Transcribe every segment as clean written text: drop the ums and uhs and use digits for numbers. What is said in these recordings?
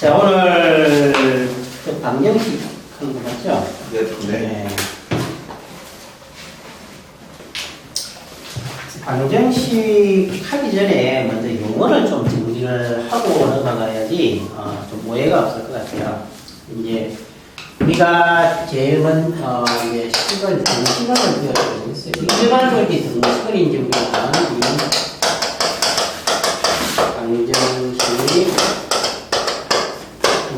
자, 오늘 그 방정식 하는 거 맞죠? 네. 방정식 하기 전에 먼저 용어를 좀 정리를 하고 넘어가야지 좀 오해가 없을 것 같아요. 이제 우리가 제일 먼저 이제 식을 등식을 배웠어요. 일반적으로 등식을 이제 우리가 방정식,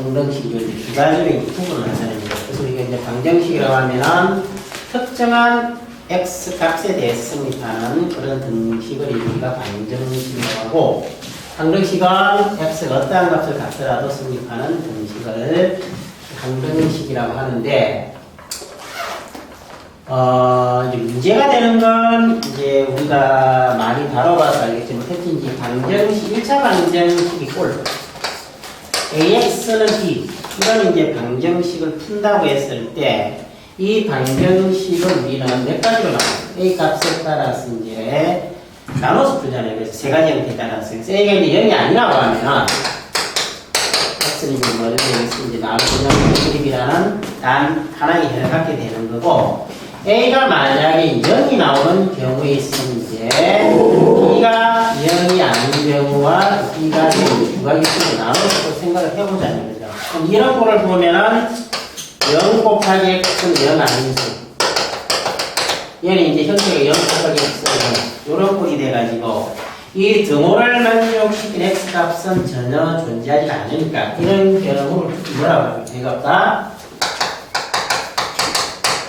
동등식 두 가지로 구분을 하잖아요. 그래서 우리가 이제 방정식이라고 하면은 특정한 x 값에 대해서 성립하는 그런 등식을 우리가 방정식이라고 하고, 항등식은 x가 어떠한 값을 갖더라도 성립하는 등식을 항등식이라고 하는데, 이제 문제가 되는 건 이제 우리가 많이 다뤄봐서 알겠지만, 특히 이제 방정식, 1차 방정식이 꼴, AX는 B, 이런 이제 방정식을 푼다고 했을 때, 이 방정식을 우리는 몇 가지로 나눠요. A 값에 따라서 이제 나눠서 풀잖아요. 그래서 세 가지 형태에 따라서. 그래서 A가 이제 0이 아니라고 하면, X는 이제 뭐를 이제 나누는 그림이라는 단 하나의 해를 갖게 되는 거고, A가 만약에 0이 나오는 경우에 있으면 이제 B가 0이 아닌 경우와 B가 두 가지 쪽으로 나눠서 생각을 해보자는 거죠. 그럼 이런 거를 보면은 0 곱하기 x는 0 아닌 수. 얘는 이제 형태가 0 곱하기 x는 이런 꼴이 돼가지고 이 등호를 만족시킨 x 값은 전혀 존재하지 않으니까 이런 경우를 뭐라고 하면 되가 없다?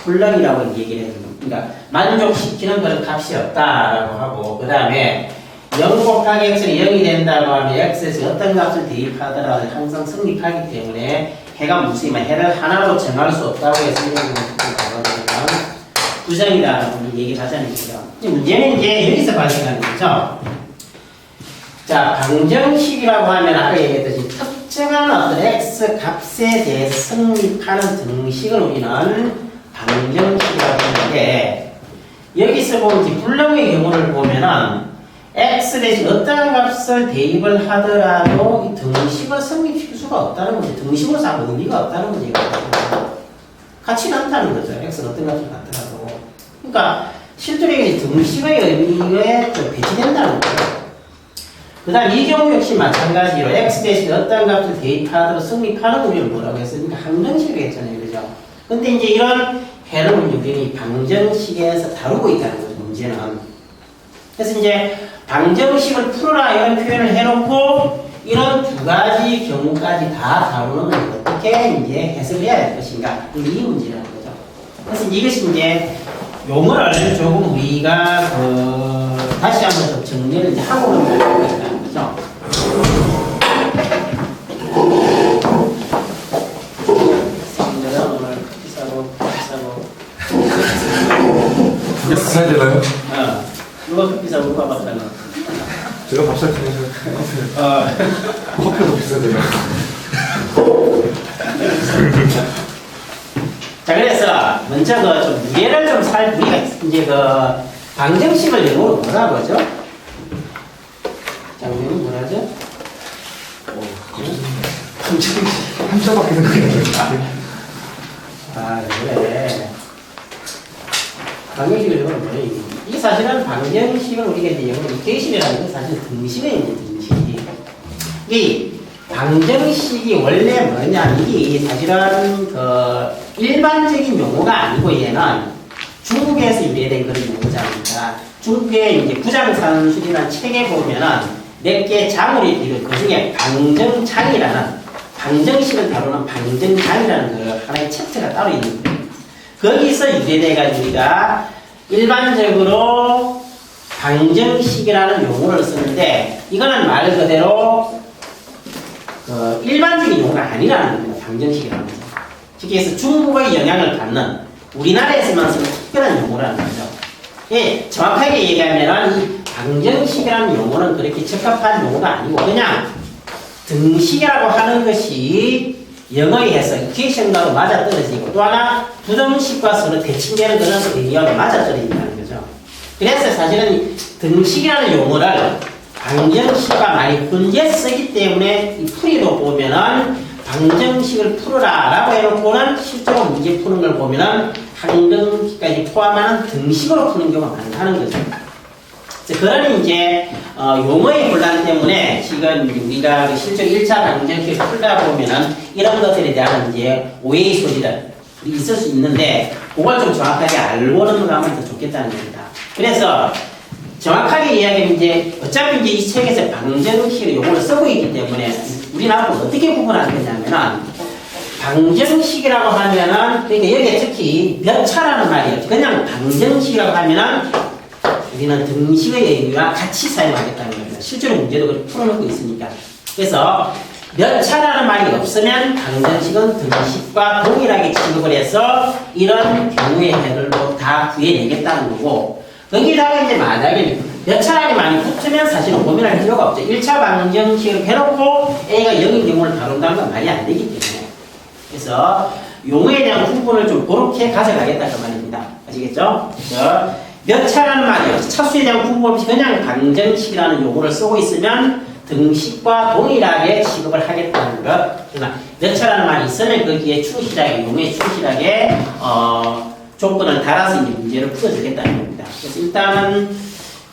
불능이라고 얘기를 해요. 그러니까 만족시키는 그런 값이 없다라고 하고, 그 다음에 0 곱하기 x는 0이 된다고 하면 x에서 어떤 값을 대입하더라도 항상 성립하기 때문에 해가 무수이면 해를 하나로 정할 수 없다고 해서 이런 부정이다라고 얘기를 하자는 거죠. 문제는 이제 여기서 발생하는 거죠. 자, 방정식이라고 하면 아까 얘기했듯이 특정한 어떤 x 값에 대해 성립하는 등식을 우리는 방정식이라고 하는데, 여기서 보면 이제 불능의 경우를 보면은 x 대신 어떠한 값을 대입을 하더라도 이 등식을 성립시킬 수가 없다는 거죠. 등식으로서 아무 의미가 없다는 거죠. 가치는 않다는 거죠. x는 어떤 값을 갖더라도. 그러니까 실제로 이 등식의 의미에 좀 배치된다는 거죠. 그 다음 이 경우 역시 마찬가지로 x 대신 어떠한 값을 대입하더라도 성립하는 우리는 뭐라고 했습니까? 항등식을 했잖아요. 그죠? 근데 이제 이런 해를 우리는 방정식에서 다루고 있다는 거죠. 문제는. 그래서 이제 방정식을 풀어라 이런 표현을 해놓고 이런 두 가지 경우까지 다 다루는 건 어떻게 이제 해석해야 될 것인가, 이 문제라는 거죠. 그래서 이것이 이제 용어를 조금 우리가 다시 한번 좀 정리를 이제 하고는 볼 있다는 거죠. 오늘 커피 사고 사야 되나요? 누가 커피 사고 누가 밥 사나? 제가 밥 살 테니까 커피도 비싸대요. 자, 그래서 먼저 좀 이해를 좀 우리가 이제 방정식을 영어로 뭐라고 하죠? 장면은 뭐라죠? 방정식. 한자밖에 생각이 안 나요. 그래. 방정식을 영어로 뭐래? 이게 사실은 방정식을 우리가 이제 영어로 이케이션이라는 건 사실 등식의 등식이. 이 방정식이 원래 뭐냐? 이게 사실은 일반적인 용어가 아니고 얘는 중국에서 유래된 그런 용어잖아요. 중국의 이제 구장산술이라는 책에 보면은 몇 개의 장으로 이루어진 그 중에 방정장이라는 방정식을 다루는 방정장이라는 그 하나의 챕터가 따로 있는 거예요. 거기서 유래돼가지고 우리가 일반적으로 방정식이라는 용어를 쓰는데 이거는 말 그대로 일반적인 용어가 아니라는 겁니다. 방정식이라는 거죠. 쉽게 해서 중국의 영향을 받는 우리나라에서만 쓰는 특별한 용어라는 거죠. 예, 정확하게 얘기하면 이 방정식이라는 용어는 그렇게 적합한 용어가 아니고 그냥 등식이라고 하는 것이 영어에 해서 이케이션과도 맞아떨어지고 또 하나 부등식과 서로 대칭되는 그런 의미하고 맞아떨어진다는 거죠. 그래서 사실은 등식이라는 용어를 방정식과 많이 혼재 쓰기 때문에 이 풀이로 보면은 방정식을 풀어라 라고 해놓고는 실제로 문제 푸는 걸 보면은 항등식까지 포함하는 등식으로 푸는 경우가 많다는 거죠. 그런 이제 용어의 혼란 때문에 지금 우리가 실제로 1차 방정식을 풀다 보면은 이런 것들에 대한 이제 오해의 소지들 있을 수 있는데 그걸 좀 정확하게 알고는 가면 더 좋겠다는 겁니다. 그래서 정확하게 이야기하면 이제 어차피 이제 이 책에서 방정식을 요거를 쓰고 있기 때문에 우리나라가 어떻게 구분할 거냐면은 방정식이라고 하면은 그러니까 여기에 특히 몇 차라는 말이 없죠. 그냥 방정식이라고 하면은 우리는 등식의 의미와 같이 사용하겠다는 겁니다. 실제로 문제도 그렇게 풀어놓고 있으니까. 그래서 몇 차라는 말이 없으면 방정식은 등식과 동일하게 취급을 해서 이런 경우의 해결도 다 구해내겠다는 거고, 거기다가 이제 만약에 몇 차라는 말이 붙으면 사실은 고민할 필요가 없죠. 1차 방정식을 해놓고 A가 0인 경우를 다룬다는 건 말이 안 되기 때문에. 그래서 용어에 대한 구분을 좀 그렇게 가져가겠다는 말입니다. 아시겠죠? 그래서 몇 차라는 말이요. 차수에 대한 구분 없이 그냥 방정식이라는 용어를 쓰고 있으면 등식과 동일하게 취급을 하겠다는 것. 그러나 몇 차라는 말이 있으면 거기에 충실하게, 용어에 충실하게 조건을 달아서 이제 문제를 풀어주겠다는 겁니다. 그래서 일단은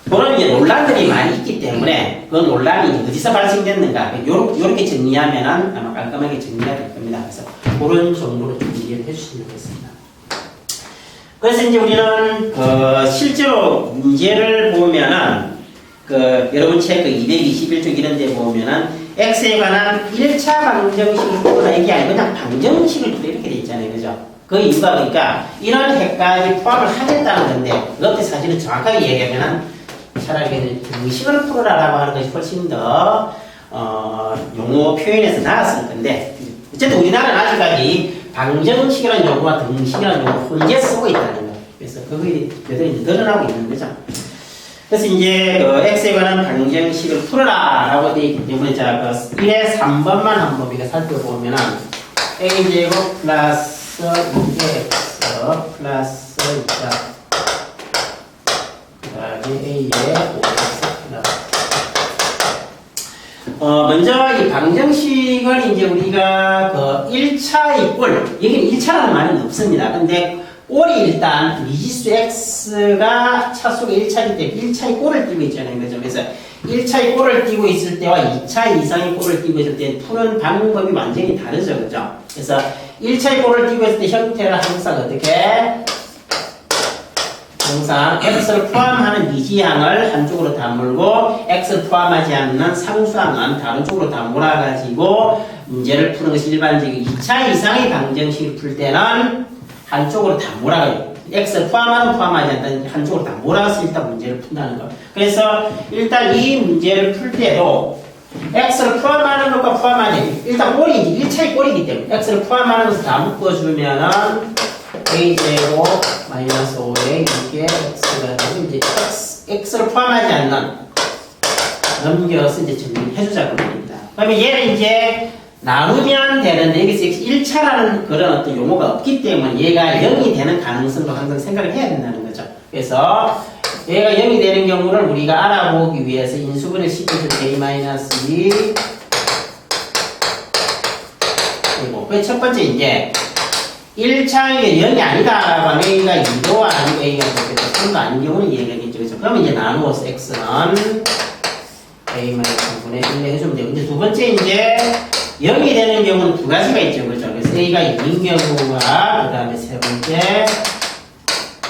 그런 이제 논란들이 많이 있기 때문에 그 논란이 어디서 발생됐는가 요렇게 정리하면은 아마 깔끔하게 정리가 될 겁니다. 그래서 그런 정도로 좀 이해를 해주시면 되겠습니다. 그래서 이제 우리는 실제로 문제를 보면은 여러분 책 221쪽 이런 데 보면은 x에 관한 1차 방정식을 풀어라 이게 아니고 그냥 방정식을 풀어 이렇게 돼 있잖아요. 그죠? 그 이유가 그러니까 이런 해까지 포함을 하겠다는 건데 그것도 사실은 정확하게 얘기하면은 차라리 등식을 풀어라라고 하는 것이 훨씬 더 용어 표현에서 나았을 건데 어쨌든 우리나라는 아직까지 방정식이라는 용어와 등식이라는 용어를 혼재 쓰고 있다는 거. 그래서 그게 그대로 이제 늘어나고 있는 거죠. 그래서 이제 x에 관한 방정식을 풀어라 라고 되어 있기 때문에 자 1의 3번만 한번 우리가 살펴보면은 a제곱 플러스 2x 플러스 2자 그 다음에 a의 5x 플러스 먼저 이 방정식을 이제 우리가 1차의 꼴, 여기는 1차라는 말은 없습니다. 근데 꼴이 일단 미지수 x가 차수가 1차이기 때문에 1차의 꼴을 띄고 있잖아요. 그죠? 그래서 1차의 꼴을 띄고 있을 때와 2차 이상의 꼴을 띄고 있을 때 푸는 방법이 완전히 다르죠. 그죠? 그래서 1차의 꼴을 띄고 있을 때 형태를 항상 어떻게? 항상 x를 포함하는 미지항을 한쪽으로 다물고 x를 포함하지 않는 상수항은 다른 쪽으로 다 몰아가지고 문제를 푸는 것이 일반적인 2차 이상의 방정식을 풀 때는 한쪽으로 다 몰아가요. x를 포함하지 않는 한쪽으로 다 몰아서 일단 문제를 푼다는 거. 그래서 일단 이 문제를 풀 때도 x를 포함하는 것과 포함하지 않는 일단 꼴이 1차의 꼴이기 때문에 x를 포함하는 것을 다 묶어주면은 a제곱 마이너스 5에 이게 x가 되고 이제 x를 포함하지 않는 넘겨서 이제 정리해주자고 합니다. 그러면 얘를 이제 나누면 되는데 여기서 1차라는 그런 어떤 용어가 없기 때문에 얘가 0이 되는 가능성도 항상 생각을 해야 된다는 거죠. 그래서 얘가 0이 되는 경우를 우리가 알아보기 위해서 인수분해 시켜줄 a-2 그리고 그 첫 번째 이제 1차에 0이 아니다라고 하면 a가 2도 아니고 a가 3도 아닌 경우는 얘기하겠죠. 그래서 그러면 이제 나누어서 x는 a-3분의 1로 해주면 되고 이제 두 번째 이제 0이 되는 경우는 두 가지가 있죠. 그죠? 그래서 a가 2인 경우가 그 다음에 세 번째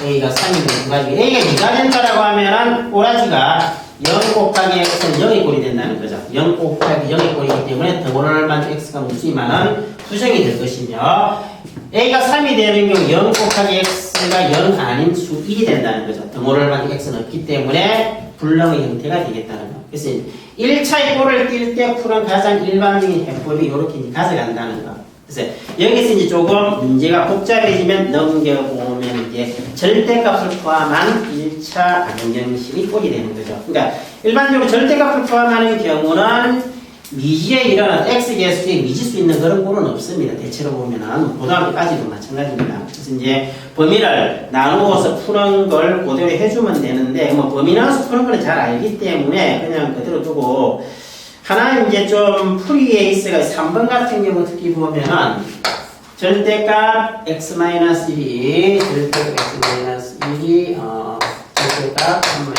a가 3이 되는 두 가지. a가 2가 된다라고 하면은 꼬라지가 0 곱하기 x는 0의 꼴이 된다는 거죠. 0 곱하기 0의 꼴이기 때문에 덩어리를 만든 x가 무수이만은 수정이 될 것이며 a가 3이 되는 경우 0 곱하기 x가 0 아닌 수 1이 된다는 거죠. 덩어리를 만든 x는 없기 때문에 불능의 형태가 되겠다는 거. 그래서 1차의 꼴을 띌 때 푸는 가장 일반적인 해법이 이렇게 이제 가져간다는 거. 그래서 여기서 이제 조금 문제가 복잡해지면 넘겨보면 이제 절대값을 포함한 1차 방정식이 꼴이 되는 거죠. 그러니까 일반적으로 절대값을 포함하는 경우는 미지에 일어난 x 개수에 미지수 있는 그런 꼴은 없습니다. 대체로 보면은 고등학교까지도 마찬가지입니다. 그래서 이제 범위를 나누어서 푸는 걸 그대로 해주면 되는데 뭐 범위 나눠서 푸는 거는 잘 알기 때문에 그냥 그대로 두고 하나는 이제 좀 풀이에 있어가 3번 같은 경우 특히 보면은 절대값 x-1이 절대값 x-1이 절대값 3번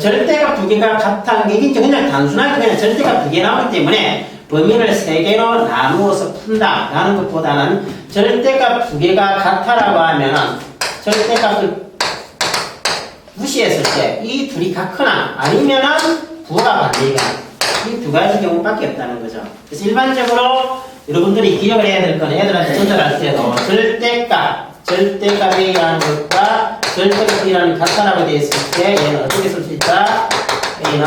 절대값 두 개가 같다는 게 이게 그냥 단순하게 그냥 절대값 두 개 나오기 때문에 범위를 세 개로 나누어서 푼다 라는 것보다는 절대값 두 개가 같다라고 하면은 절대값을 무시했을 때 이 둘이 같거나 아니면은 부호가 반대가 이 두 가지 경우밖에 없다는 거죠. 그래서 일반적으로 여러분들이 기억을 해야 될 거는 애들한테 전달할 때도 절대값 A라는 것과 절대값 B라는 같다라고 되어 있을 때 얘는 어떻게 쓸 수 있다? A는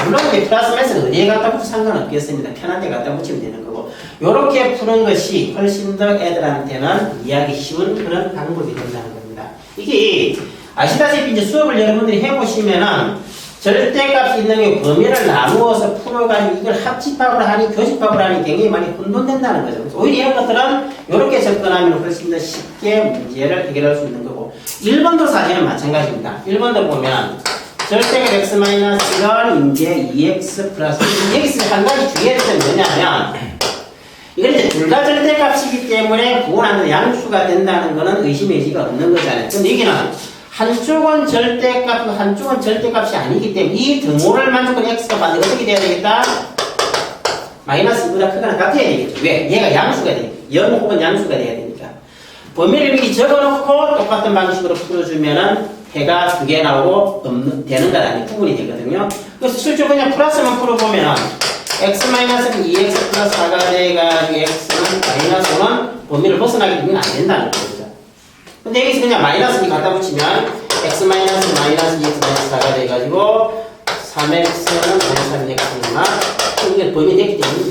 물론 이제 플러스 마이너스는 어디에 갖다 붙여도 상관없겠습니다. 편한 데 갖다 붙이면 되는 거고 요렇게 푸는 것이 훨씬 더 애들한테는 이해하기 쉬운 그런 방법이 된다는 겁니다. 이게 아시다시피 이제 수업을 여러분들이 해보시면은 절대값이 있는 게 범위를 나누어서 풀어가지고 이걸 합집합을 하니 교집합을 하니 굉장히 많이 혼돈된다는 거죠. 그래서 오히려 이런 것들은 이렇게 접근하면 훨씬 더 쉽게 문제를 해결할 수 있는 거고 1번도 사실은 마찬가지입니다. 1번도 보면 절대값 x-1은 이제 2x 플러스 여기서 한 가지 주의해야 될 점은 뭐냐면 이건 이제 둘 다 절대값이기 때문에 구분하는 양수가 된다는 거는 의심의 여지가 없는 거잖아요. 근데 여기는 한쪽은 절대값, 한쪽은 절대값이 아니기 때문에 이 등호를 만족하는 x가 반드시 어떻게 돼야 되겠다? 마이너스 2보다 크거나 같아야 되겠죠. 왜? 얘가 양수가 되니까. 0 혹은 양수가 돼야 되니까. 범위를 미리 적어놓고 똑같은 방식으로 풀어주면은 해가 두 개 나오고 되는 것 아니고 구분이 되거든요. 그래서 실제로 그냥 플러스만 풀어보면 x-는 2x 플러스 4가 돼가지고 x는 마이너스 5는 범위를 벗어나게 되면 안 된다는 거죠. 근데 여기서 그냥 마이너스를 갖다 붙이면 x 마이너스 2x 마이너스 4가 돼가지고 3x는 3x나 이게 범위 되기 때문에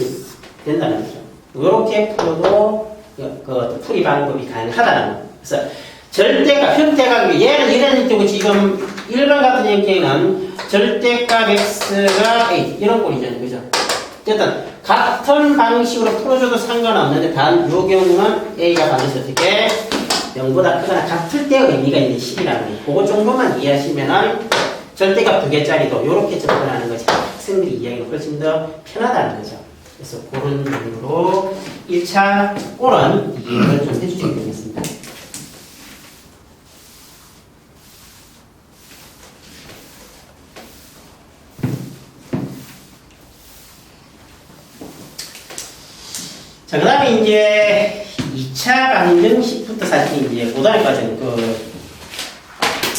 된다는 거죠. 이렇게 풀어도 그 풀이 방법이 가능하다는 거예요. 그래서 절대값, 형태가 얘는 이런 경우 지금 1번 같은 경우에는 절대값 x가 a 이런 꼴이잖아요. 그죠? 어쨌든 같은 방식으로 풀어줘도 상관없는데 단 이 경우는 a가 반드시 어떻게 0보다 크거나 같을 때 의미가 있는 식이라는 거예요. 그거 정도만 이해하시면은 절대값 두 개짜리도 이렇게 접근하는 것이 학생들이 이해하기가 훨씬 더 편하다는 거죠. 그래서 그런 정도로 1차 꼴은 이해를 좀 해주시면 되겠습니다. 자, 그 다음에 이제 2차 방정식부터 사실 이제 고등학교 과정,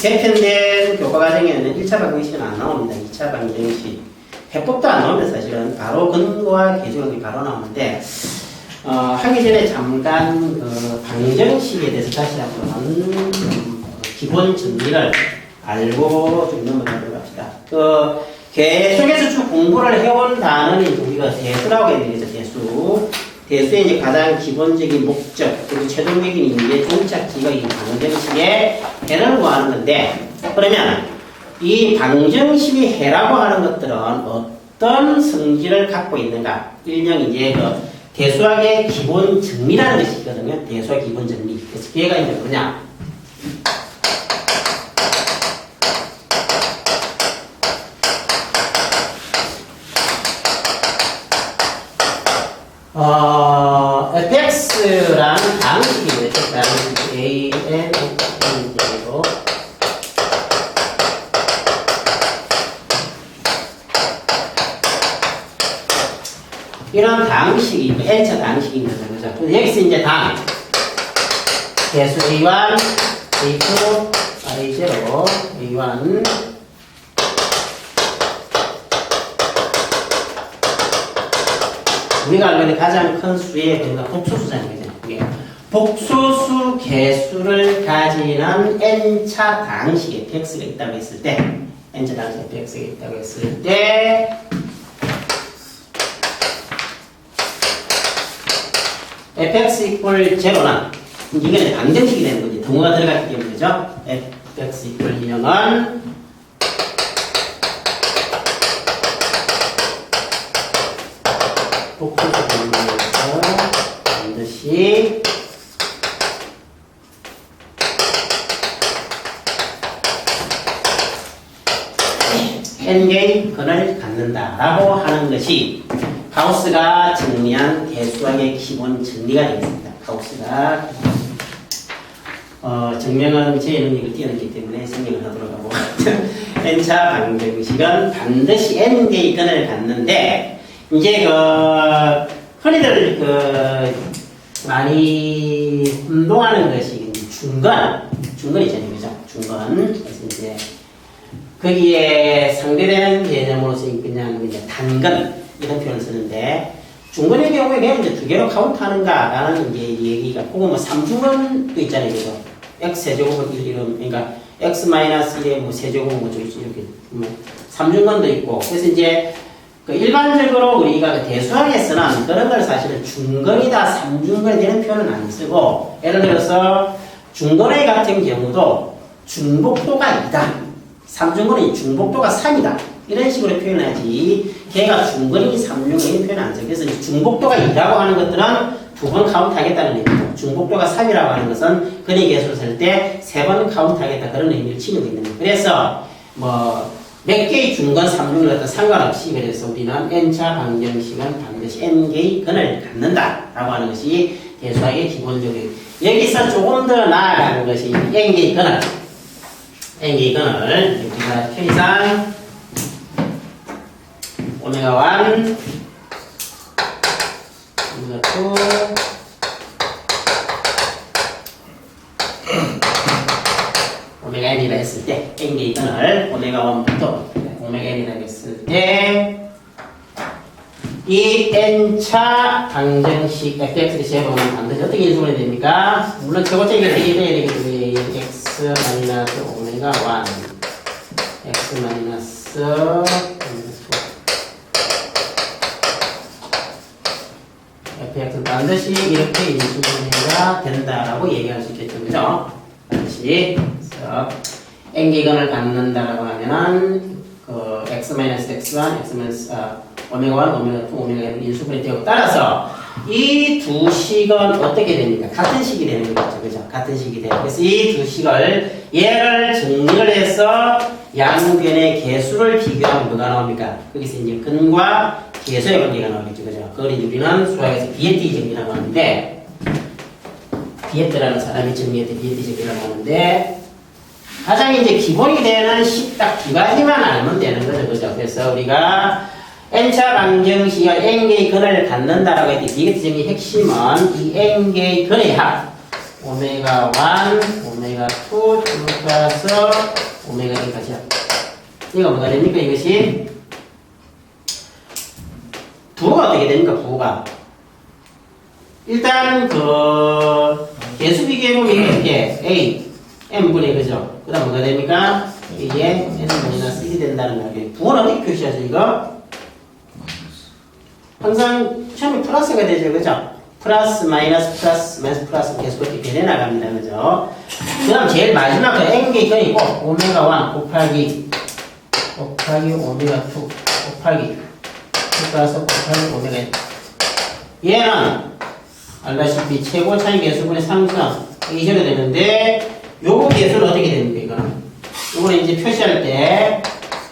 개편된 교과 과정에는 1차 방정식은 안 나옵니다. 2차 방정식. 해법도 안 나오면 사실은 바로 근거와 계정이 바로 나오는데, 하기 전에 잠깐 방정식에 대해서 다시 한번 기본 정리를 알고 좀 넘어가도록 합시다. 계속해서 쭉 공부를 해온 단어는 우리가 대수라고 해야 되겠죠, 대수. 대수의 이제 가장 기본적인 목적, 그리고 최종적인 이제 종착지가 이 방정식의 해를 구하는 건데, 그러면 이 방정식의 해라고 하는 것들은 어떤 성질을 갖고 있는가? 일명 이제 대수학의 기본 정리라는 것이 있거든요. 대수학 기본 정리. 그래서 걔가 이제 뭐냐? fx라는 방식이 있죠. 방식 a,n, x로 이런 방식이 n차 방식인 거죠. 그죠? 여기서 이제 당 대수 a1, a2, a0, a1 우리가 알고 있는 가장 큰 수의 변가 복소수잖아요. 그게 복소수 개수를 가지는 n차 방식의 fx가 있다고 했을 때 n차 방식의 fx가 있다고 했을 때 fx equal 0는 이거는 방정식이 되는 거지. 등호가 들어갔기 때문이죠. fx equal 2는 복소수 변경에서 반드시 n개의 근을 갖는 갖는다라고 하는 것이 가우스가 정리한 대수학의 기본 정리가 되겠습니다. 가우스가 증명은 제 능력을 뛰어넘기 때문에 생략을 하도록 하고 n차 방정식은 반드시 n개의 근을 갖는데 이제 흔히들 많이 혼동하는 것이 중근이잖아요, 그죠? 중근. 그래서 이제 거기에 상대되는 개념으로서 그냥 이제 단근 이런 표현을 쓰는데 중근의 경우에 그냥 이제 두 개로 카운트하는가라는 이제 얘기가 혹은 뭐 3중근도 있잖아요, 그죠? x 세제곱은 1 이름 그러니까 x 마이너스 1의 뭐 세제곱 뭐 이렇게 뭐 3중근도 있고 그래서 이제 일반적으로 우리가 대수학에서는 그런 걸 사실은 중근이다, 3중근이 되는 표현은 안 쓰고 예를 들어서 중근의 같은 경우도 중복도가 2다. 3중근이 중복도가 3이다. 이런 식으로 표현하지 걔가 중근이 3중근이 표현 안 써. 그래서 중복도가 2라고 하는 것들은 두 번 카운트 하겠다는 의미고 중복도가 3이라고 하는 것은 근의 개수를 쓸 때 세 번 카운트 하겠다 그런 의미를 치는 있는 거예요. 그래서 몇 개의 중근 3중을 갖다 상관없이 그래서 우리는 n차 방정식은 반드시 n개의 근을 갖는다라고 하는 것이 대수학의 기본적인 여기서 조금 더 나아가는 것이 n개의 근을 우리가 편의상 오메가 1 오메가 2 오메가 n이라 했을 때 n개의 근을 오메가 1부터 오메가 n이라 했을 때 이 n차 방정식 fx의 제곱은 반드시 어떻게 인수분해 됩니까? 물론 최고점이 어떻게 돼야 되겠죠? x 마이너스 오메가 1 x 마이너스 오메가 2 fx는 반드시 이렇게 인수분해가 된다라고 얘기할 수 있겠죠, 그죠? 반드시 그래서 n개근을 갖는다라고 하면은 x-x1, x-, 오메가 1, 오메가 2, 오메가 n 인수분해 되고 따라서 이 두 식은 어떻게 됩니까? 같은 식이 되는 거죠, 그죠? 같은 식이 돼요. 그래서 이 두 식을 얘를 정리를 해서 양변의 개수를 비교하면 뭐가 나옵니까? 거기서 이제 근과 개수의 관계가 나오겠죠, 그죠? 그걸 우리는 수학에서 비에티 정리라고 하는데 비에트라는 사람이 정리할 때 비에티 정리라고 하는데 가장 이제 기본이 되는 식 딱 두 가지만 알면 되는 거죠, 그죠? 그래서 우리가 n차 방정식이 n개의 근을 갖는다라고 했더니 비게트 정리 핵심은 이 n개의 근의 합 오메가 1, 오메가 2, 플러스 오메가 n까지 합 이거 뭐가 됩니까? 이것이 부호가 어떻게 됩니까? 부호가 일단 개수 비교해보면 이렇게 a n분의 그죠? 그 다음 뭐가 됩니까? 이게 n-1이 된다는 말이에요. 부호는 어떻게 표시하죠 이거? 항상 처음에 플러스가 되죠, 그죠? 플러스, 마이너스, 플러스, 마이너스, 플러스 계속 이렇게 변해 나갑니다, 그죠? 그 다음 제일 마지막 그 n개의 근이고 오메가 1 곱하기 오메가 2 곱하기 플러스 곱하기 오메가 n 얘는 알다시피 최고 차이 개수분의 상승 이시로 되는데 요거 개수는 어떻게 됩니까, 이거는? 요거는 이제 표시할 때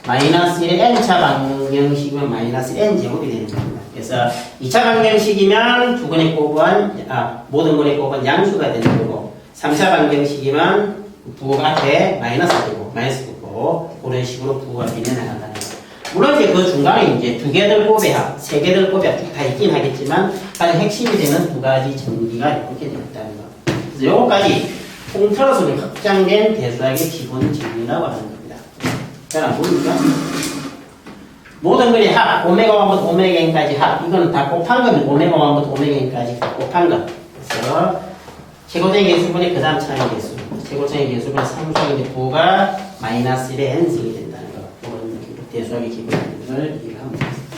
마이너스 1의 n차 방정식이면 마이너스 n제곱이 되는 겁니다. 그래서 2차 방정식이면 두 근의 곱은 모든 근의 곱은 양수가 되는 거고 3차 방정식이면 부호가 앞에 마이너스 되고 마이너스 되고 그런 식으로 부호가 변해 나간다는 거. 물론 이제 그 중간에 이제 두 개들 곱의 합, 세 개들 곱의 합 다 있긴 하겠지만 가장 핵심이 되는 두 가지 정리가 이렇게 되었다는 거. 그래서 요거까지 통틀어서 확장된 대수학의 기본 정리라고 하는 겁니다. 잘 안 보입니까? 모든 글의 합, 오메가 1부터 오메가 n까지 합, 이건 다 곱한 거면 오메가 1부터 오메가 n까지 다 곱한 거. 그래서 최고점의 개수분의 그 다음 차의 개수, 최고점의 개수분의 상수의 부호가 마이너스 1의 n승이 된다는 거. 그런 대수학의 기본을 얘기를 하면 되겠습니다.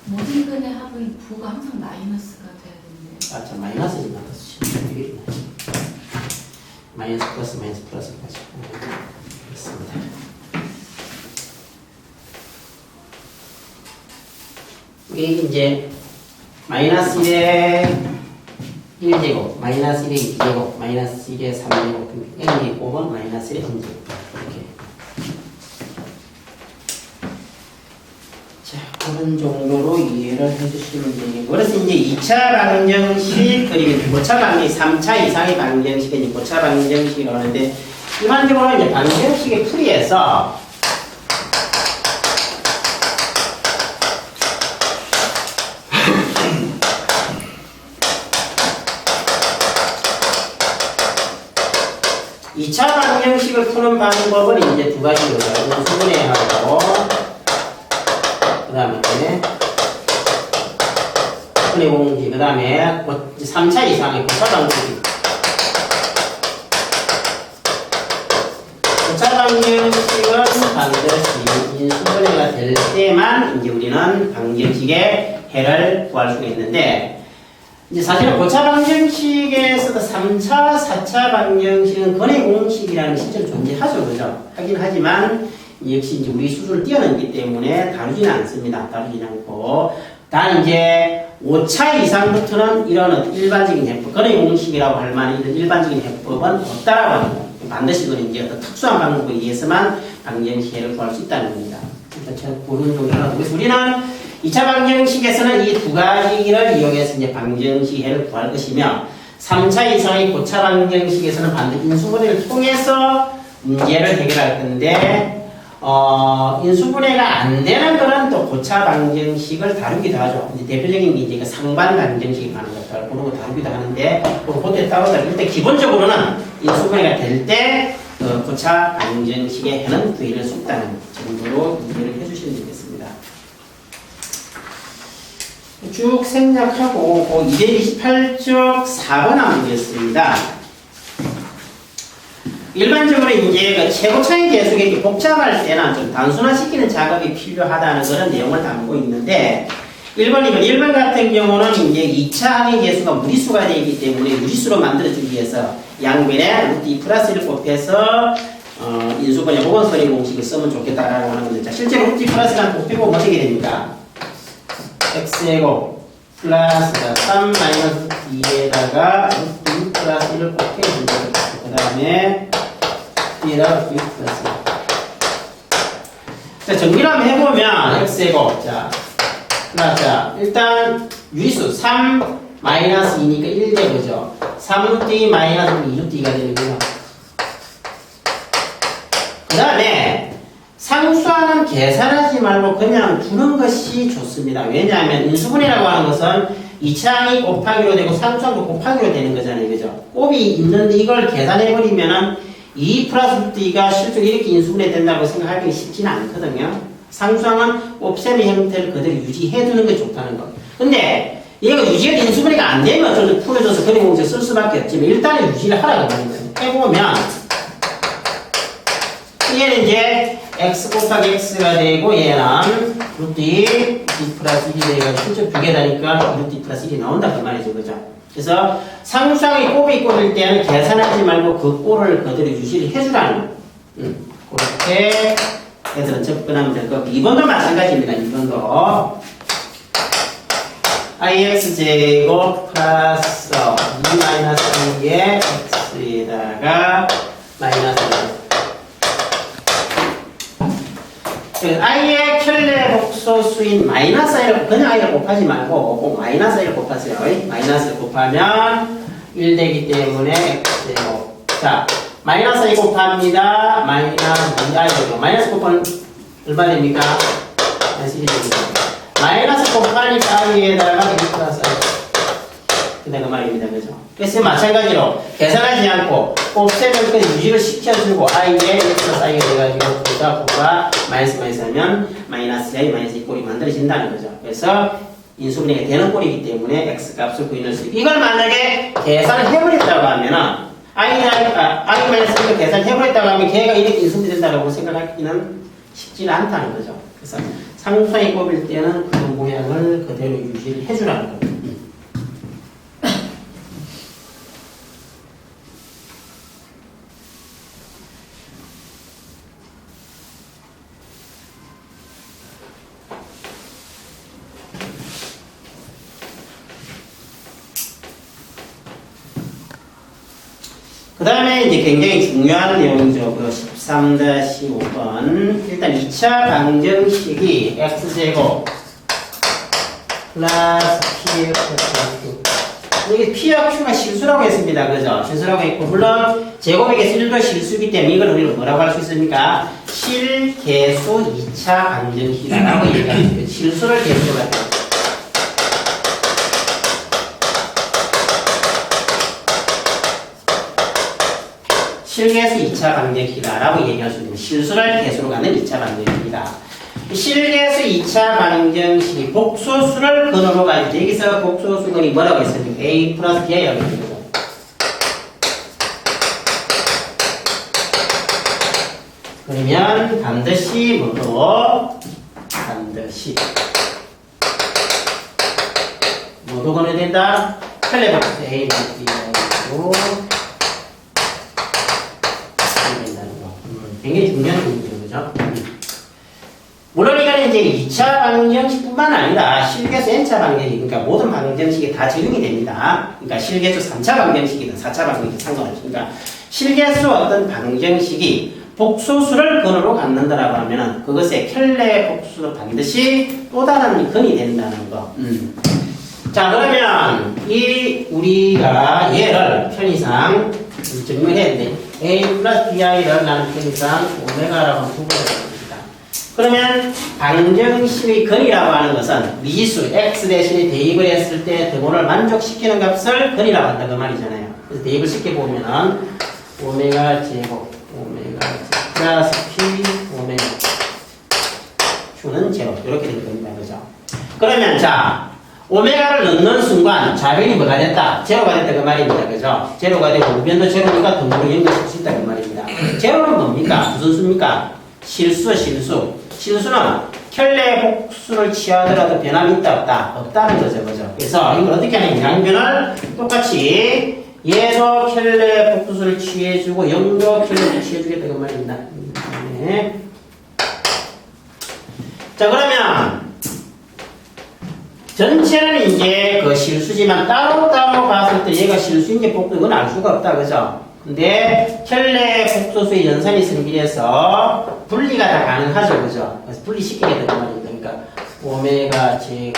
모든 근의 합은 부가 항상 마이너스가 돼야 되는데. 아, 참 마이너스지 마이너스. 마이너스 플러스까지. 그렇습니다. 이게 이제 마이너스 1의 1제곱, 마이너스 1의 2제곱, 마이너스 1의 3제곱, n의 곱은 마이너스 1의 n제곱. 이렇게. 자, 하는 정도로 이해를 해주시면 되겠고, 그래서 이제 2차 방정식 그리고 고차 방정식, 3차 이상의 방정식은 이제 고차 방정식이라고 하는데, 일반적으로 이제 방정식의 풀이에서 2차 방정식을 푸는 방법은 이제 두 가지로 인수분해하고 그 다음에 분해 공지, 그 다음에 3차 이상의 고차 방정식. 고차 방정식은 반드시 인수분해가 될 때만 이제 우리는 방정식의 해를 구할 수가 있는데, 이제 사실은 고차 방정식에서도 3차, 4차 방정식은 근해 공식이라는 게 실제로 존재하죠. 그죠? 하긴 하지만 역시 이제 우리 수준을 뛰어넘기 때문에 다루지는 않습니다. 다루지는 않고. 단 이제 5차 이상부터는 이런 일반적인 해법, 근해 공식이라고 할 만한 이런 일반적인 해법은 없다라고 하는 거예요. 반드시 그런 이제 어떤 특수한 방법에 의해서만 방정식을 구할 수 있다는 겁니다. 그러니까 제가 그런 정도는, 그래서 우리는 2차 방정식에서는 이 두 가지를 이용해서 이제 방정식해를 구할 것이며, 3차 이상의 고차 방정식에서는 반드시 인수분해를 통해서 문제를 해결할 건데, 인수분해가 안 되는 거는 또 고차 방정식을 다루기도 하죠. 이제 대표적인 게 이제 상반 방정식이 하는 것들, 그런 거 다루기도 하는데, 그것에 따라서 일단 기본적으로는 인수분해가 될 때, 고차 방정식의 해는 구해낼 수 있다는 정도로 이해를 해주시면 되겠습니다. 쭉 생략하고 228쪽 4번 문제였습니다. 일반적으로 이제 그 최고차의 계속이 복잡할 때는 좀 단순화시키는 작업이 필요하다는 그런 내용을 담고 있는데, 1번 같은 경우는 이제 2차 항의 계수가 무리수가 되기 때문에 무리수로 만들어주기 위해서 양변에 루트 2 플러스 1을 곱해서 인수분해 혹은 선의 공식을 쓰면 좋겠다라고 하는 건데, 실제로 루트 2 플러스 1을 곱해보면 어떻게 됩니까? x제곱 플러스 3 마이너스 2에다가 루트 2 플러스 1을 곱해주고, 그 다음에 B에다가 루트 2 플러스 1. 자, 정리를 한번 해보면 x제곱, 자, 일단 유리수 3 마이너스 2니까 1대 그죠? 3루트 2 마이너스 2루트 2가 되는 거죠. 그 다음에 상수항은 계산하지 말고 그냥 두는 것이 좋습니다. 왜냐하면 인수분해라고 하는 것은 2차항이 곱하기로 되고 상수항도 곱하기로 되는 거잖아요. 그죠? 곱이 있는데 이걸 계산해버리면은 2 플러스 루트 2가 실제로 이렇게 인수분해 된다고 생각하기 쉽지는 않거든요. 상수항은 곱셈의 형태를 그대로 유지해두는 게 좋다는 거. 근데 얘가 유지가 인수분해가 안 되면 어쩔 수 풀어줘서 근해 공식 쓸 수밖에 없지만 일단은 유지를 하라고 하는 거예요. 해보면 얘는 이제 x 곱하기 x가 되고 얘는 루트 2 플러스 1이 되니까 실제 두 개다니까 루트 2 플러스 1이 나온다 그 말이죠. 그죠? 그래서 상수항이 곱이 꼴일 때는 계산하지 말고 그 꼴을 그대로 유지를 해주라는 거예요. 그렇게 해서 접근하면 될 거고, 2번도 마찬가지입니다. 2번도 ix제곱 플러스 2 마이너스 1의 x에다가 마이너스 1. i의 켤레 복소수인 마이너스 i를 그냥 i를 곱하지 말고 꼭 마이너스 i를 곱하세요. 마이너스를 곱하면 1 되기 때문에 x제곱. 자, 마이너스 i 곱합니다. 마이너스 2i죠. 마이너스 곱하면 얼마 됩니까? 마이너스 1이 됩니다. 마이너스 곱하니까 i에다가 2 플러스 i. 근데 그 말입니다. 그죠? 그래서 마찬가지로 계산하지 않고 곱셈을 그냥 유지를 시켜주고 i에 1 플러스 i가 돼가지고 곱과 마이너스 하면 마이너스 i 마이너스 2 꼴이 만들어진다는 거죠. 그래서 인수분해가 되는 꼴이기 때문에 x 값을 구해낼 수 있고, 이걸 만약에 계산을 해버렸다고 하면은 i-1을 계산해버렸다고 하면 걔가 이렇게 인수분해된다고 생각하기는 쉽지는 않다는 거죠. 그래서 상수항이 꼽을 때는 그 모양을 그대로 유지를 해주라는 겁니다. 그 다음에 이제 굉장히 중요한 내용이죠. 그 13-5번. 일단 2차 방정식이 x제곱 플러스 P의 Q. 이게 P와 Q가 실수라고 했습니다. 그죠? 실수라고 했고, 물론 제곱에게 실도 실수이기 때문에 이걸 우리가 뭐라고 할 수 있습니까? 실계수 2차 방정식이라고 얘기합니다. 실수를 계수로 갖다. 실계수 2차 방정식이다라고 얘기할 수 있는 실수를 계수로 가는 2차 방정식이다. 실계수 2차 방정식이 복소수를 근으로 가지고 여기서 복소수근이 뭐라고 했습니까? A 플러스 B라고 했습니다. 그러면 반드시 모두 근이 된다. 펠레복스 A 플러스 B라고 된다는 거. 굉장히 중요한 문제죠, 그죠? 물론 이거는 이제 2차 방정식뿐만 아니라 실계수 n차 방정식, 그러니까 모든 방정식이 다 적용이 됩니다. 그러니까 실계수 3차 방정식이든 4차 방정식이든 상관없으니까 실계수 어떤 방정식이 복소수를 근으로 갖는다라고 하면은 그것의 켈레 복수도 반드시 또 다른 근이 된다는 거. 자, 그러면 우리가 얘를 편의상 증명해야 되는데 A 플러스 BI를 나는 편의상 오메가라고 부분을 그러면 방정식의 근이라고 하는 것은 미지수 x 대신에 대입을 했을 때 등호를 만족시키는 값을 근이라고 한다 그 말이잖아요. 그래서 대입을 시켜보면은 오메가 제곱 플러스 p 오메가 q는 제곱 이렇게 될 겁니다. 그죠? 그러면 자 오메가를 넣는 순간 좌변이 뭐가 됐다? 제로가 됐다 그 말입니다. 그죠? 제로가 되고 우변도 제로니까 등호를 연결시킬 수 있다 그 말입니다. 제로는 뭡니까? 무슨 수입니까? 실수는 켈레 복수를 취하더라도 변함이 있다 없다? 없다는 거죠. 그죠? 그래서 이걸 어떻게 하냐면 양변을 똑같이 얘도 켈레 복수를 취해주고 0도 켈레 취해주겠다 그 말입니다. 네. 자 그러면 전체는 이제 그 실수지만 따로따로 봤을 때 얘가 실수인지 복수 이건 알 수가 없다. 그죠? 근데 켈레 복소수의 연산이 생기해서 분리가 다 가능하죠. 그죠? 그래서 분리시키게 된단 말입니다. 그러니까 오메가 제곱의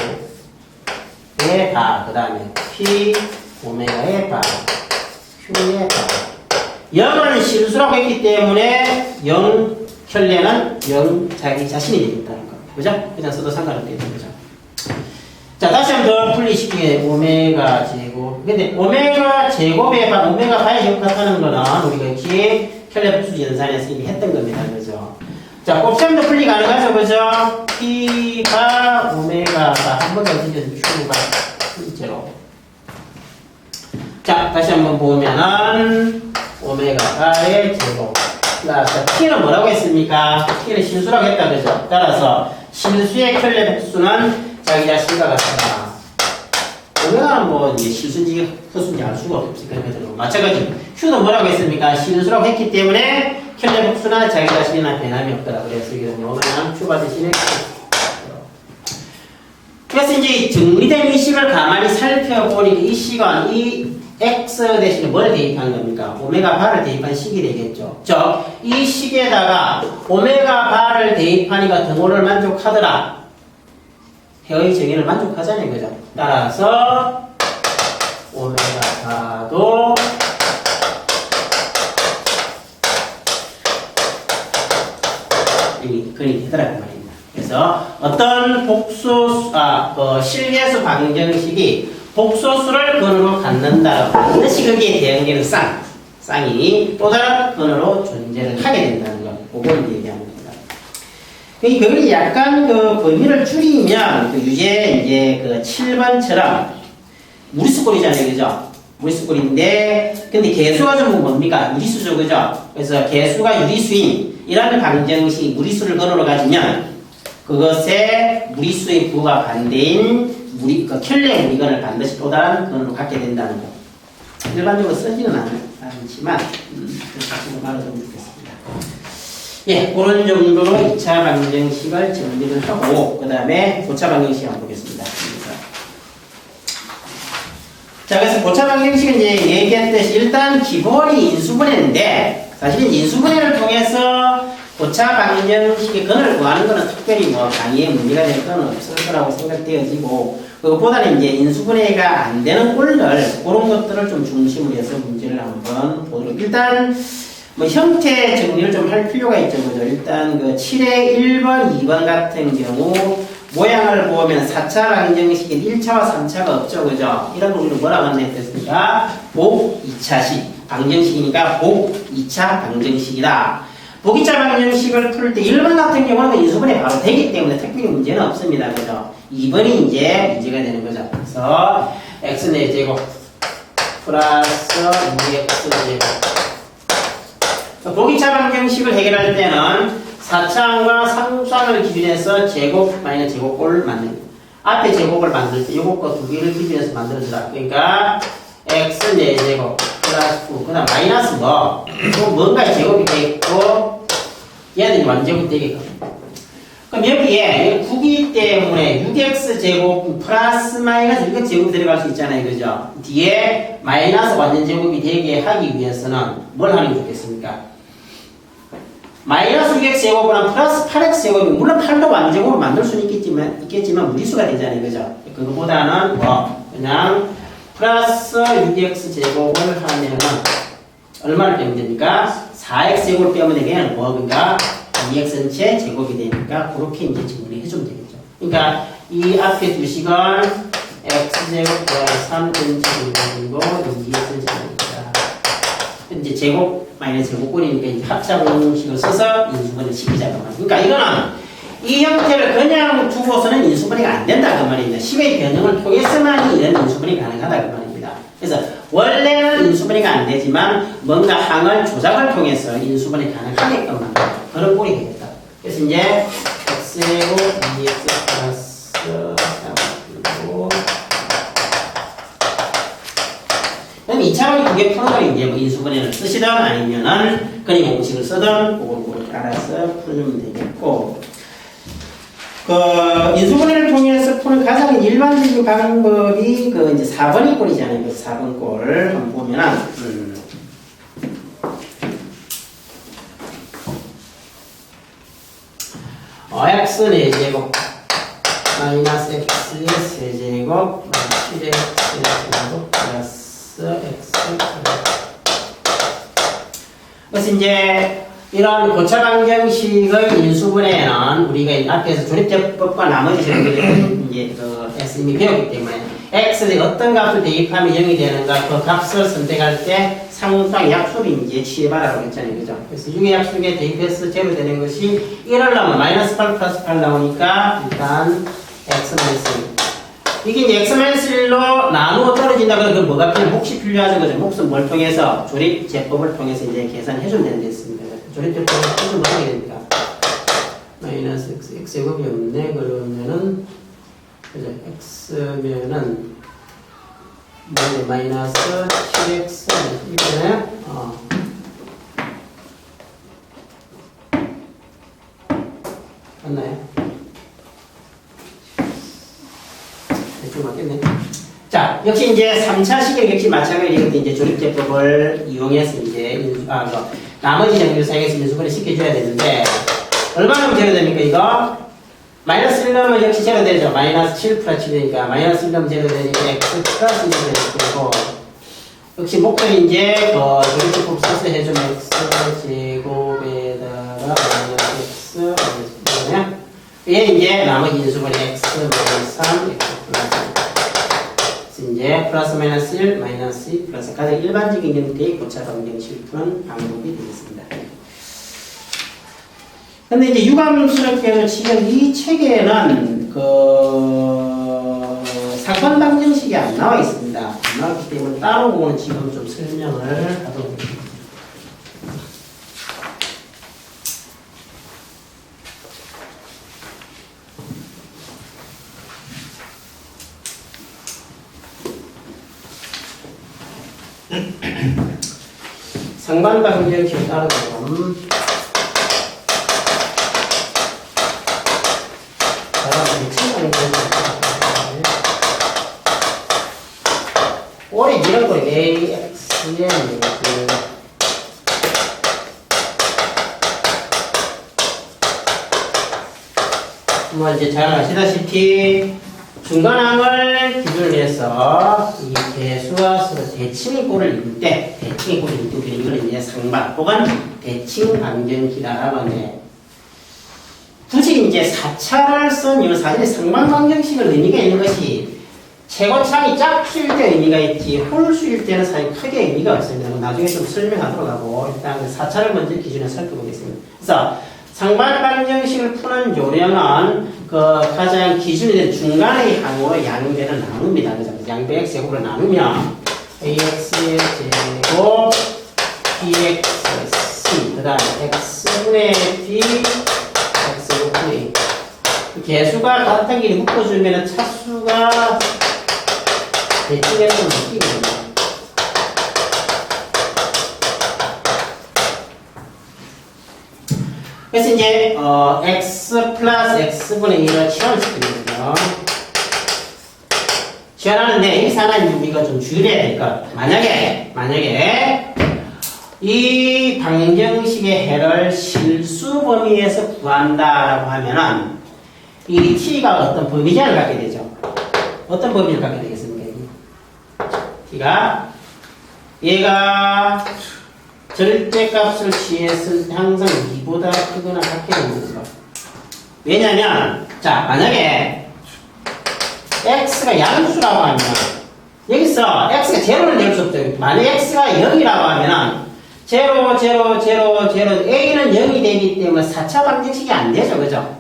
바, 그 다음에 P 오메가의 바, Q의 바. 0은 실수라고 했기 때문에 0 켈레는 0 자기 자신이 되겠다는 겁니다. 그죠? 그냥 써도 상관없겠죠. 그죠? 자, 다시 한 번 더 분리시키게 오메가 제곱. 근데 오메가 제곱에 오메가 바의 제곱 같다는 거는 우리가 여기에 켈레 복수 연산에서 이미 했던 겁니다. 그죠? 자, 곱셈도 분리 가능하죠. 그죠? P가 오메가가 한 번 더 뒤져서 Q가 실제로. 자, 다시 한번 보면은 오메가 바의 제곱. 플러스 T는 뭐라고 했습니까? T는 실수라고 했다. 그죠? 따라서 실수의 켈레 복수는 자기 자신과 같다. 오메가는 뭐 이제 실수인지 헛수인지 알 수가 없으니까 마찬가지. Q는 뭐라고 했습니까? 실수라고 했기 때문에 켈레 복수나 자기 자신이나 변함이 없더라. 그래서 이거는 오메가는 Q가 대신에 그래서 이제 정리된 이 식을 가만히 살펴보니 이 식은 이 x 대신에 뭘 대입한 겁니까? 오메가 바를 대입한 식이 되겠죠. 즉, 이 식에다가 오메가 바를 대입하니까 등호를 만족하더라. 해의 정의를 만족하잖아요. 그죠? 따라서 오메가도 이미 근이 되더라는 말입니다. 그래서 어떤 실계수 방정식이 복소수를 근으로 갖는다. 반드시 거기에 대응되는 쌍이 또 다른 근으로 존재를 하게 된다는 거. 그걸 얘기하는 겁니다. 그걸 약간 그 범위를 줄이면 그 유제 이제 그 7번처럼 무리수꼴이잖아요. 그죠? 무리수꼴인데 근데 개수가 좀 뭡니까? 유리수죠. 그죠? 그래서 개수가 유리수인 이라는 방정식이 무리수를 근으로 가지면 그것의 무리수의 부호가 반대인 그 켈레 무리근을 반드시 또 다른 근으로 갖게 된다는 거. 일반적으로 쓰지는 않지만 그렇게 말하면 좋겠습니다. 예, 그런 정도로 2차 방정식을 정리를 하고 그 다음에 고차 방정식 한번 보겠습니다. 자, 그래서 고차 방정식은 이제 얘기했듯이 일단 기본이 인수분해인데 사실은 인수분해를 통해서 고차 방정식의 근을 구하는 것은 특별히 뭐 강의에 문제가 될 건 없을 거라고 생각되어지고, 그것보다는 이제 인수분해가 안 되는 꼴들, 그런 것들을 좀 중심으로 해서 문제를 한번 보도록. 일단, 뭐 형태 정리를 좀 할 필요가 있죠. 그죠? 일단 그 7의 1번, 2번 같은 경우, 모양을 보면 4차 방정식인 1차와 3차가 없죠. 그죠? 이런 걸 우리는 뭐라고 하는 했습니까? 복 2차식. 방정식이니까 복 2차 방정식이다. 복 2차 방정식을 풀 때 1번 같은 경우는 인수분해 바로 되기 때문에 특별히 문제는 없습니다. 그죠? 2번이 이제 문제가 되는 거죠. 그래서 x는 제곱 플러스 2x제곱. 복 2차 방정식을 해결할 때는 4차항과 상수항을 기준해서 제곱 마이너스 제곱꼴을 만듭니다. 앞에 제곱을 만들 때 이것과 두 개를 기준해서 만들어주라. 그러니까 x 4제곱 플러스 9, 그 다음 마이너스 뭐? 또 뭔가 제곱이 되겠고 얘는 완제곱이 되겠고. 그럼 여기에 9기 때문에 6x 제곱 플러스 마이너스 이거 제곱 들어갈 수 있잖아요. 그죠? 뒤에 마이너스 완전 제곱이 되게 하기 위해서는 뭘 하는 게 좋겠습니까? 마이너스 6x 제곱이랑 플러스 8x 제곱이 물론 8도 완제곱으로 만들 수는 있겠지만 무리수가 되잖아요. 그죠? 그거보다는 뭐 그냥 플러스 6x 제곱을 하면은 얼마를 빼면 됩니까? 4x 제곱을 빼면 되면 뭐 그러니까 2x 전체 제곱이 되니까 그렇게 이제 정리해 주면 되겠죠. 그러니까 이 앞에 두 시간 x 제곱 플러스 3 전체 제곱이고 2x 제곱입니다. 이제 제곱 마이너스 제곱꼴이니까 이제 합차 공식을 써서 인수분해를 시키자고 말이에요. 그러니까 이거는 이 형태를 그냥 두고서는 인수분해가 안 된다 그 말입니다. 식의 변형을 통해서만 이런 인수분해가 가능하다 그 말입니다. 그래서 원래는 인수분해가 안 되지만 뭔가 항을 조작을 통해서 인수분해 가능하게끔 만든 그런 꼴이 되겠다. 그래서 이제 x제곱 2x 플러스 3이고 그럼 2차원이 두 개 푸는 걸 이제 뭐 인수분해를 쓰시든 아니면은 근의 공식을 쓰든 그걸 알아서 풀면 되겠고, 그 인수분해를 통해서 푸는 가장 일반적인 방법이 그 이제 4번이 꼴이잖아요. 그 4번 꼴을 한번 보면은 x 4제곱 마이너스 x의 세제곱 7의 세제곱 플러스 x. 그래서 이제 이런 고차 방정식의 인수분해는 우리가 앞에서 조립제법과 나머지 제곱을 이제 이미 배웠기 때문에 x에 어떤 값을 대입하면 0이 되는가 그 값을 선택할 때 상수항 약수를 이제 취해봐라고 했잖아요. 그죠? 그래서 6의 약수에 대입해서 제로 되는 것이 1을 나오면 마이너스 8 플러스 8 나오니까 일단 x 마이너스 1. 이게 이제 x-1로 나누어 떨어진다 그러면 뭐가 필요? 몫이 필요하죠. 그죠? 몫은 뭘 통해서? 조립제법을 통해서 이제 계산해주면 되는 데 있습니다. 조립제법을 해주면 어떻게 됩니까? 마이너스 x제곱이 없네. 그러면은, 그죠? x면은, 뭐냐, 마이너스 7x, 이거네? 맞나요? 맞겠네. 자, 역시 이제 3차 시계 역시 마찬가지로 이제 조립제법을 이용해서 이제 나머지 정리를 사용해서 인수분해 시켜줘야 되는데 얼마나 제로 됩니까 이거? 마이너스 1 넣으면 역시 제로 되죠. 마이너스 7 플러스 7이니까 마이너스 1 넣으면 제로 되니까 x 플러스 1이 되는 거고 역시 목표는 이제 조립제법 써서 해주면 x 제곱에다가 마이너스 x 그러면 얘 이제 나머지 인수분해 x 마이너스 3 x 플러스 이제 플러스 마이너스 1 마이너스 2 플러스 가장 일반적인 형태의 고차 방정식을 푸는 방법이 되겠습니다. 근데 이제 유감스럽게도 지금 이 책에는 사건 방정식이 안 나와 있습니다. 안 나왔기 때문에 따로 보고는 지금 좀 설명을 하도록 하겠습니다. 상반 방정식을 따르면 오래 이런 거 AX의 그러면 이제 잘 아시다시피 중간항을 기준으로 해서 이 개수와 서로 대칭의 꼴을 이룰 때 대칭의 꼴을 이룰 때 이걸 이제 상반 혹은 대칭 방정식이라고 하는데 굳이 이제 4차를 쓴 이유 사실은 상반 방정식을 의미가 있는 것이 최고창이 짝수일 때 의미가 있지 홀수일 때는 사실 크게 의미가 없습니다. 나중에 좀 설명하도록 하고 일단 4차를 먼저 기준에 살펴보겠습니다. 그래서 상반 방정식을 푸는 요령은 그 가장 기준이 된 중간의 항으로 양배를 나눕니다. 그죠? 양배 x 제곱을 나누면 ax의 제곱 bxc 그 다음 x분의 b x분의 개수가 같은 길이 묶어주면 차수가 대칭해서 묶이거든요. 그래서 이제 x 플러스 x분의 1을 치환시키거든요. 치환하는데 여기서 하나 우리가 좀 주의해야 될 것. 만약에 이 방정식의 해를 실수 범위에서 구한다라고 하면은 이 t가 어떤 범위 제한을 갖게 되죠. 어떤 범위를 갖게 되겠습니까? t가 얘가 절대값을 취했을 때 항상 2보다 크거나 같게 되는 거죠. 왜냐면 자 만약에 x가 양수라고 하면 여기서 x가 제로는 될 수 없죠. 만약에 x가 0이라고 하면은 0, 0, 0, 0 a는 0이 되기 때문에 4차 방정식이 안 되죠. 그죠?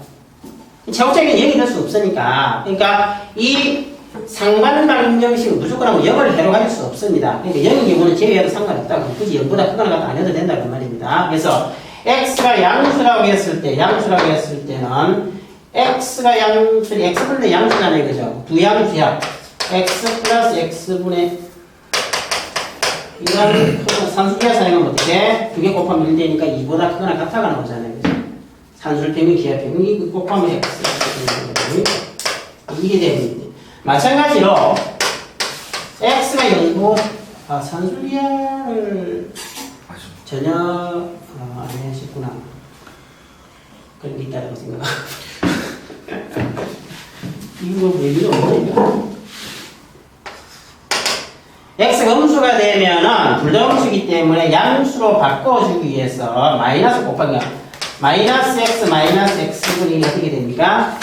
최고점이 0이 될 수 없으니까 그러니까 이 상반 방정식은 무조건 0을 해로 가질 수 없습니다. 그러니까 0인 경우는 제외해도 상관없다. 굳이 0보다 크거나 같다 안 해도 된다는 말입니다. 그래서 x가 양수라고 했을 때는 x가 양수, x분의 양수잖아요. 그죠? 두 양수야. x 플러스 x분의 이건 산수기하 사용하면 어떻게? 2개 곱하면 1 되니까 2보다 크거나 같아가 나오잖아요. 그죠? 산술 평균, 기하 평균, 이거 곱하면 x. 이게 됩니다. 마찬가지로 x가 0보 산술기하를 전혀 안 하셨구나. 그런 게 있다고 생각하고 이거 왜 이런 거예요? x가 음수가 되면은 둘 다 음수이기 때문에 양수로 바꿔주기 위해서 마이너스 곱하기 마이너스 x 마이너스 x분이 어떻게 됩니까?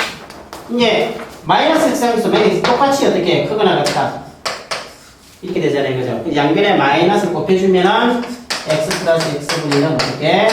이제 마이너스 x하면서 마이너스 똑같이 어떻게 크거나 같다 이렇게 되잖아요. 그죠? 양변에 마이너스를 곱해주면은 x 플러스 x분이는 어떻게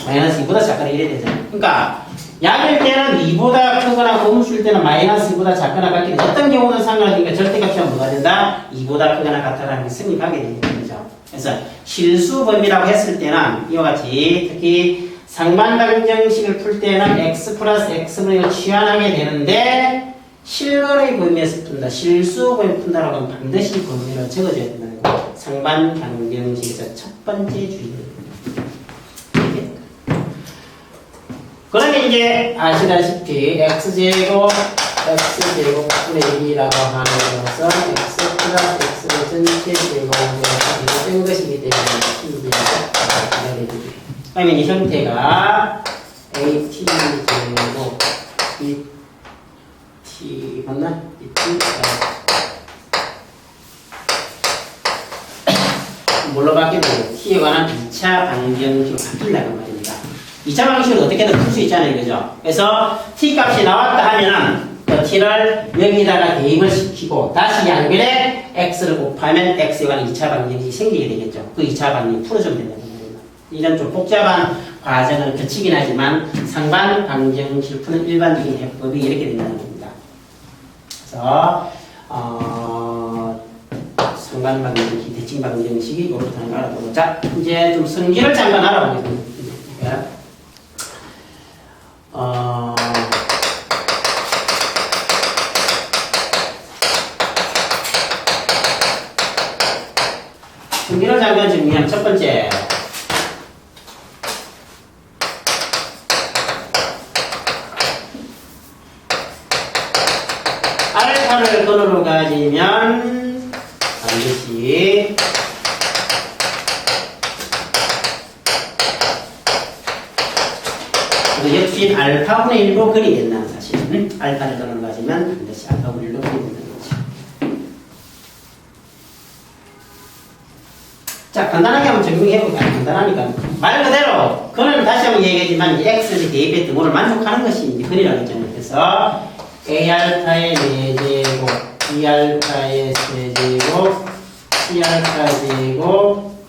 마이너스 2보다 작거나 이래 되잖아요. 그러니까 양일 때는 2보다 크거나 음수일 때는 마이너스 2보다 작거나 같게 되죠. 어떤 경우는 상관없으니까 절대값이 뭐가 된다? 2보다 크거나 같다라는 게 성립하게 되는 거죠. 그래서 실수 범위라고 했을 때는 이와 같이 특히 상반 방정식을 풀 때는 x 플러스 x분의 1을 취환하게 되는데 실거래의 범위에서 푼다. 실수 범위 푼다라고 하면 반드시 범위를 적어줘야 된다는 거. 상반 방정식에서 첫 번째 주의입니다. 그러면 이제 아시다시피 x제곱 분의 1이라고 하는 것은 x 플러스 x의 전체 제곱에서 된 것이기 때문에 그러면 이 형태가 at 제곱 bt 맞나? 뭘로 바뀌고 t에 관한 2차 방정식으로 바뀐다는 말입니다. 2차 방식으로 어떻게든 풀 수 있잖아요. 그죠? 그래서 t 값이 나왔다 하면은 그 t를 여기다가 대입을 시키고 다시 양변에 x를 곱하면 x에 관한 2차 방정식이 생기게 되겠죠. 그 2차 방정식 풀어주면 된다는 겁니다. 이런 좀 복잡한 과정을 거치긴 하지만 상반 방정식을 푸는 일반적인 해법이 이렇게 된다는 겁니다. 그래서 상반 방정식, 대칭 방정식이 이렇게 하는 걸 알아보고 자 이제 좀 성질을 잠깐 알아보겠습니다. 성질을 잠깐 정리하면 첫 번째 알파를 근으로 가지면 반드시 역시 알파분의 1로 근이 된다는 사실. 알파를 넣는 가지면 반드시 알파 분을 넣게 되는 거죠. 자, 간단하게 한번 적용해볼까요? 간단하니까. 말 그대로, 그는 다시 한번 얘기하지만, x를 대입했던 거를 만족하는 것이 이제 근이라고 했잖아요. 그래서, a알파의 4제곱, b알파의 3제곱, c알파 제곱,